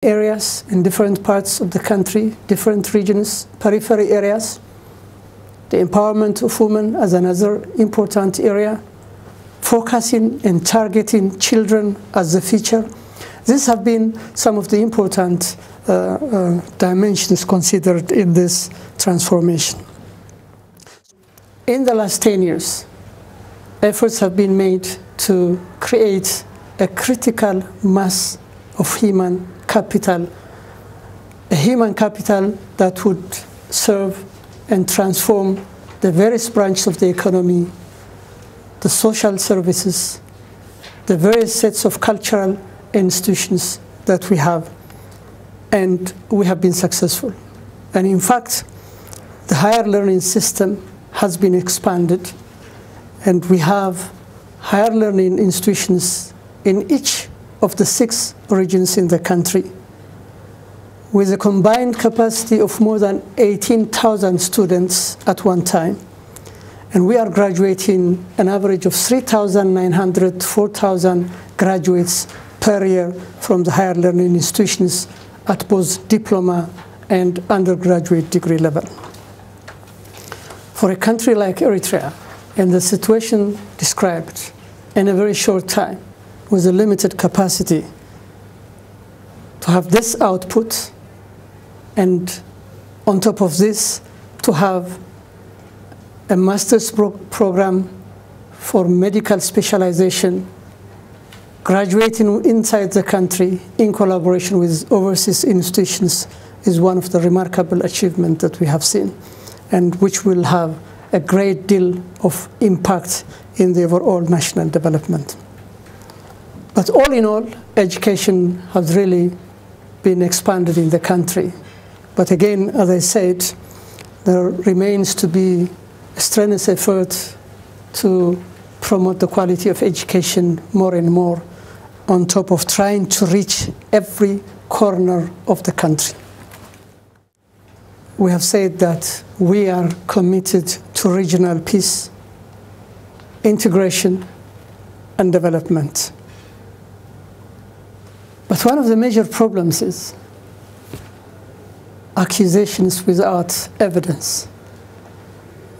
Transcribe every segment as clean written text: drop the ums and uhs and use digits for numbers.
areas in different parts of the country, different regions, periphery areas. The empowerment of women as another important area, focusing and targeting children as the future. These have been some of the important dimensions considered in this transformation. In the last 10 years, efforts have been made to create a critical mass of human capital, a human capital that would serve and transform the various branches of the economy, the social services, the various sets of cultural institutions that we have, and we have been successful. And in fact, the higher learning system has been expanded, and we have higher learning institutions in each of the 6 regions in the country, with a combined capacity of more than 18,000 students at one time. And we are graduating an average of 3,900 to 4,000 graduates per year from the higher learning institutions at both diploma and undergraduate degree level. For a country like Eritrea, in the situation described, in a very short time, with a limited capacity, to have this output, and on top of this, to have a master's program for medical specialization, graduating inside the country in collaboration with overseas institutions, is one of the remarkable achievements that we have seen, and which will have a great deal of impact in the overall national development. But all in all, education has really been expanded in the country. But again, as I said, there remains to be a strenuous effort to promote the quality of education more and more, on top of trying to reach every corner of the country. We have said that we are committed to regional peace, integration, and development. But one of the major problems is accusations without evidence.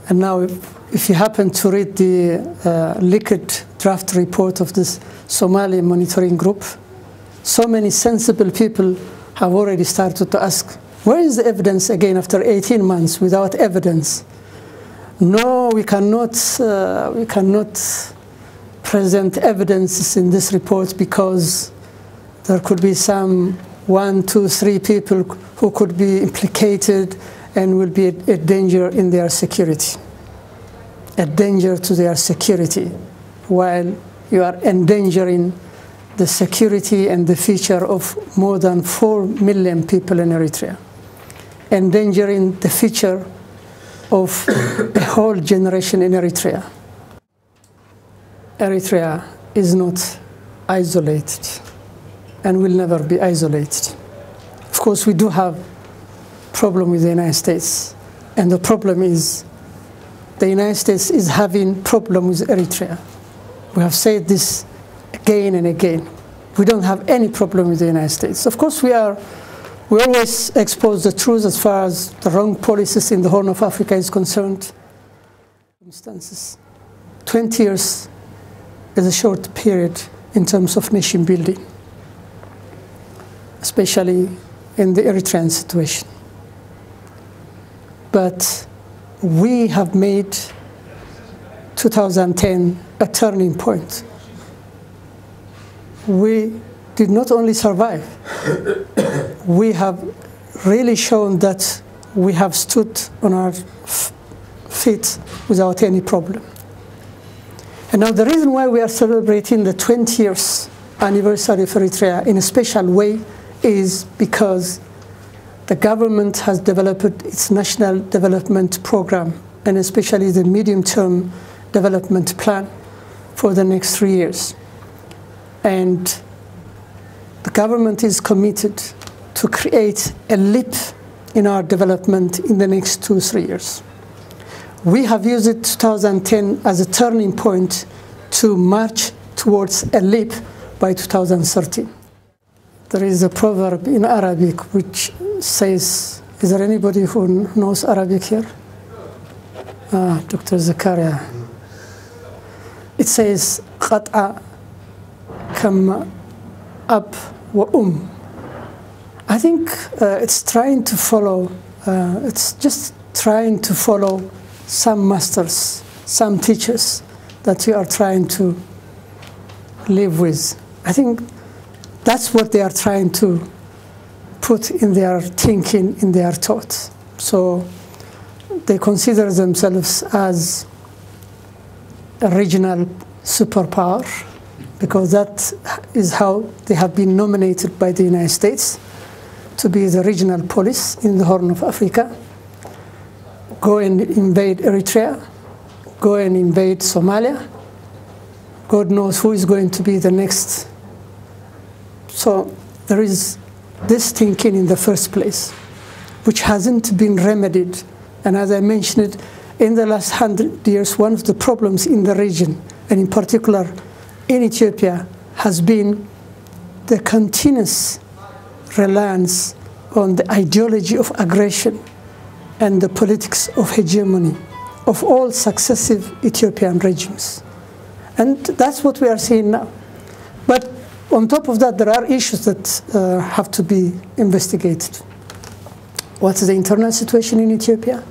And now, if you happen to read the leaked draft report of this Somali monitoring group, so many sensible people have already started to ask, where is the evidence again after 18 months without evidence? No, we cannot present evidence in this report because there could be some 1, 2, 3 people who could be implicated and will be a danger in their security, a danger to their security, while you are endangering the security and the future of more than 4 million people in Eritrea, endangering the future of a whole generation in Eritrea. Eritrea is not isolated and will never be isolated. Of course, we do have a problem with the United States, and the problem is the United States is having problem with Eritrea. We have said this again and again. We don't have any problem with the United States. Of course, we always expose the truth as far as the wrong policies in the Horn of Africa is concerned. 20 years is a short period in terms of nation building, especially in the Eritrean situation. But we have made 2010 a turning point. We did not only survive, we have really shown that we have stood on our feet without any problem. And now the reason why we are celebrating the 20 years anniversary of Eritrea in a special way is because the government has developed its national development program, and especially the medium-term development plan for the next 3 years. And the government is committed to create a leap in our development in the next 2-3 years. We have used 2010 as a turning point to march towards a leap by 2030. There is a proverb in Arabic which says, is there anybody who knows Arabic here? Dr. Zakaria. It says, قطع كم أب وأم. I think it's trying to follow, it's just trying to follow some masters, some teachers that you are trying to live with. I think that's what they are trying to put in their thinking, in their thoughts. So they consider themselves as a regional superpower because that is how they have been nominated by the United States to be the regional police in the Horn of Africa. Go and invade Eritrea, go and invade Somalia. God knows who is going to be the next. So there is this thinking in the first place, which hasn't been remedied. And as I mentioned, in the last 100 years, one of the problems in the region, and in particular in Ethiopia, has been the continuous reliance on the ideology of aggression and the politics of hegemony of all successive Ethiopian regimes. And that's what we are seeing now. But on top of that, there are issues that have to be investigated. What is the internal situation in Ethiopia?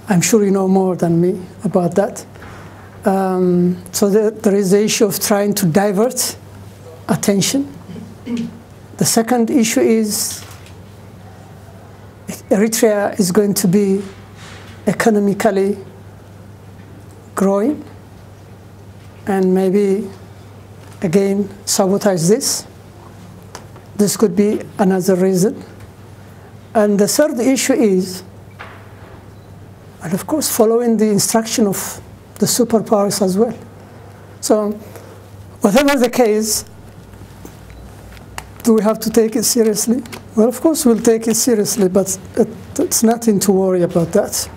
I'm sure you know more than me about that. So there is the issue of trying to divert attention. The second issue is Eritrea is going to be economically growing and maybe again sabotage this. This could be another reason. And the third issue is, and of course following the instruction of the superpowers as well. So whatever the case, do we have to take it seriously? Well, of course we'll take it seriously, but it's nothing to worry about that.